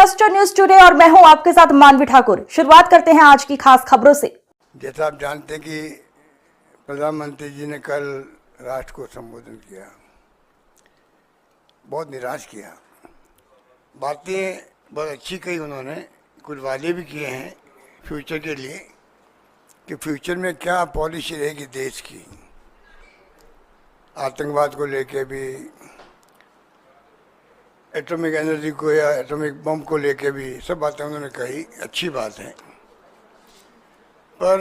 Cluster news today और मैं हूं आपके साथ मानवी ठाकुर। शुरुआत करते हैं आज की खास खबरों से। जैसा आप जानते हैं कि प्रधानमंत्री जी ने कल राष्ट्र को संबोधन किया, बहुत निराश किया। बातें बहुत अच्छी कही उन्होंने, कुछ वादे भी किए हैं फ्यूचर के लिए कि फ्यूचर में क्या पॉलिसी रहेगी देश की, आतंकवाद को लेके भी, एटॉमिक एनर्जी को या एटॉमिक बम को लेके भी, सब बातें उन्होंने कही, अच्छी बात है। पर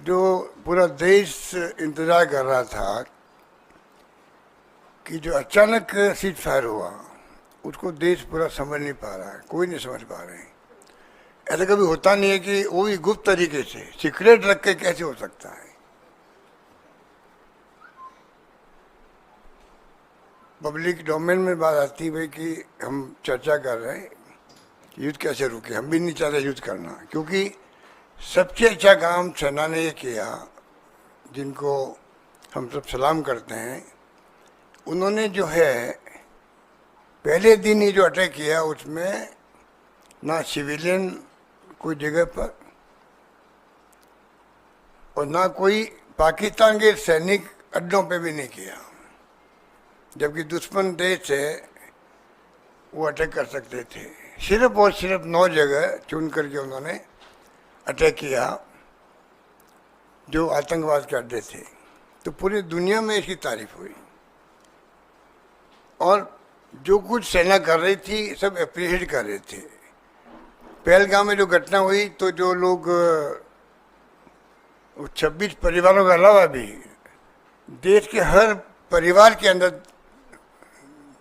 जो पूरा देश इंतज़ार कर रहा था कि जो अचानक सीज फायर हुआ, उसको देश पूरा समझ नहीं पा रहा है, कोई नहीं समझ पा रहे हैं। ऐसा कभी होता नहीं है कि वो भी गुप्त तरीके से सीक्रेट रख के कैसे हो सकता है। पब्लिक डोमेन में बात आती है कि हम चर्चा कर रहे हैं कि युद्ध कैसे रुके। हम भी नहीं चाहते युद्ध करना, क्योंकि सबसे अच्छा काम सेना ने ये किया, जिनको हम सब सलाम करते हैं। उन्होंने जो है पहले दिन ही जो अटैक किया, उसमें ना सिविलियन कोई जगह पर और ना कोई पाकिस्तान के सैनिक अड्डों पे भी नहीं किया, जबकि दुश्मन देश है वो अटैक कर सकते थे। सिर्फ और सिर्फ 9 जगह चुन करके उन्होंने अटैक किया जो आतंकवाद के अड्डे थे। तो पूरी दुनिया में इसकी तारीफ हुई और जो कुछ सेना कर रही थी सब अप्रिशिएट कर रहे थे। पहलगाम में जो घटना हुई, तो जो लोग 26 परिवारों के अलावा भी देश के हर परिवार के अंदर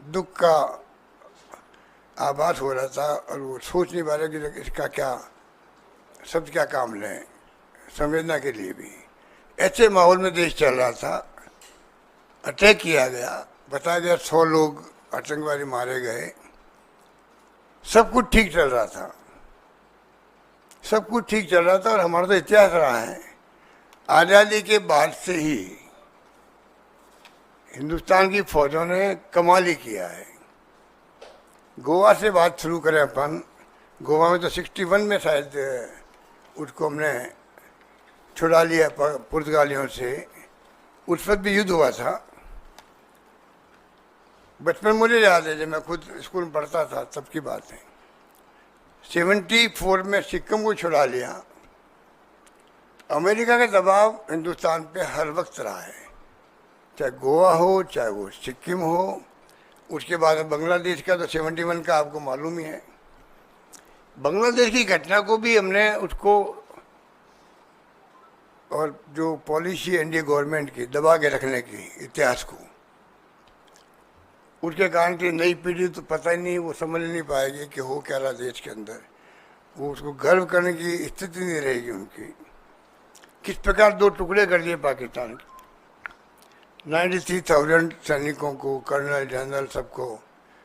दुख का आभास हो रहा था और वो सोच नहीं पा रहे कि इसका क्या, सब क्या काम लें, संवेदना के लिए भी। ऐसे माहौल में देश चल रहा था, अटैक किया गया, बताया गया 100 लोग आतंकवादी मारे गए, सब कुछ ठीक चल रहा था, सब कुछ ठीक चल रहा था। और हमारा तो इतिहास रहा है, आज़ादी के बाद से ही हिंदुस्तान की फौजों ने कमाल ही किया है। गोवा से बात शुरू करें अपन, गोवा में तो 61 में शायद उसको हमने छुड़ा लिया पुर्तगालियों से। उस वक्त भी युद्ध हुआ था। बचपन मुझे याद है, जब मैं खुद स्कूल में पढ़ता था तब की बात है। 74 में सिक्किम को छुड़ा लिया। अमेरिका का दबाव हिंदुस्तान पे हर वक्त रहा है, चाहे गोवा हो चाहे वो सिक्किम हो। उसके बाद बांग्लादेश का तो 71 का आपको मालूम ही है। बांग्लादेश की घटना को भी हमने उसको, और जो पॉलिसी एनडीए गवर्नमेंट की दबा के रखने की इतिहास को, उसके कारण की नई पीढ़ी तो पता ही नहीं, वो समझ नहीं पाएगी कि हो क्या रहा देश के अंदर। वो उसको गर्व करने की स्थिति नहीं रहेगी उनकी। किस प्रकार 2 टुकड़े कर दिए पाकिस्तान के, 93,000 सैनिकों को, कर्नल जनरल सबको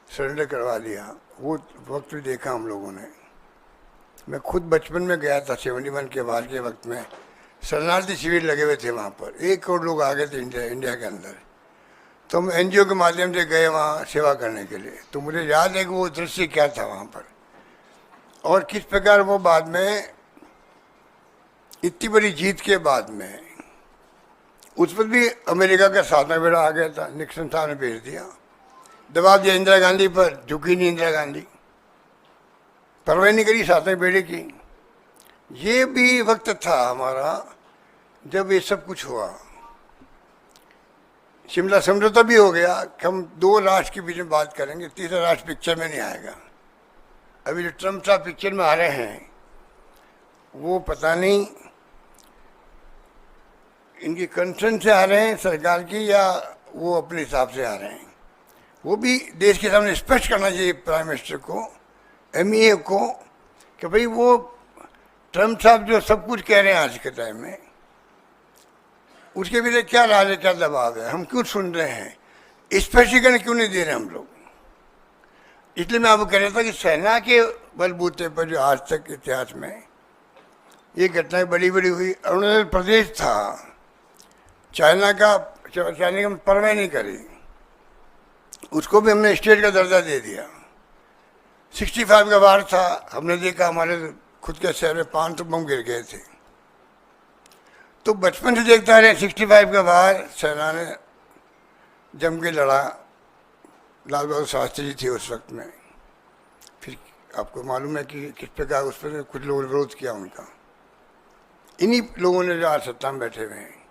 सरेंडर करवा दिया। वो वक्त भी देखा हम लोगों ने। मैं खुद बचपन में गया था 71 के बाद के वक्त में, शरणार्थी शिविर लगे हुए थे वहाँ पर। 1 करोड़ लोग आ गए थे इंडिया के अंदर। तो हम एनजीओ के माध्यम से गए वहाँ सेवा करने के लिए। तो मुझे याद है कि वो दृश्य क्या था वहाँ पर, और किस प्रकार वो बाद में इतनी बड़ी जीत के बाद में, उस पर भी अमेरिका का 7वां बेड़ा आ गया था, निक्सन साहब ने भेज दिया, दबाव दिया इंदिरा गांधी पर, झुकी नहीं इंदिरा गांधी, परवाह नहीं करी 7वें बेड़े की। ये भी वक्त था हमारा जब ये सब कुछ हुआ। शिमला समझौता भी हो गया कि हम 2 राष्ट्र के बीच में बात करेंगे, तीसरा राष्ट्र पिक्चर में नहीं आएगा। अभी जो ट्रम्प साहब पिक्चर में आ रहे हैं, वो पता नहीं इनकी कंसर्न से आ रहे हैं सरकार की, या वो अपने हिसाब से आ रहे हैं। वो भी देश के सामने स्पष्ट करना चाहिए प्राइम मिनिस्टर को, एमईए को, कि भाई वो ट्रम्प साहब जो सब कुछ कह रहे हैं आज के टाइम में, उसके पीछे क्या राज है, क्या दबाव है, हम क्यों सुन रहे हैं, स्पष्टीकरण क्यों नहीं दे रहे हम लोग। इसलिए मैं आपको कह रहा था कि सेना के बलबूते पर जो आज तक इतिहास में ये घटनाएं बड़ी बड़ी हुई। अरुणाचल प्रदेश था, चाइना का परवाह नहीं करी, उसको भी हमने स्टेट का दर्जा दे दिया। 65 का वार था, हमने देखा हमारे खुद के शहर में 500 बम गिर गए थे। तो बचपन से देखता रहे 65 का वार, सेना ने जम के लड़ा, लाल बहादुर शास्त्री जी थे उस वक्त में। फिर आपको मालूम है कि किस प्रकार उस पर कुछ लोगों ने विरोध किया उनका। इन्हीं लोगों ने जो आज सत्ता में बैठे हुए हैं।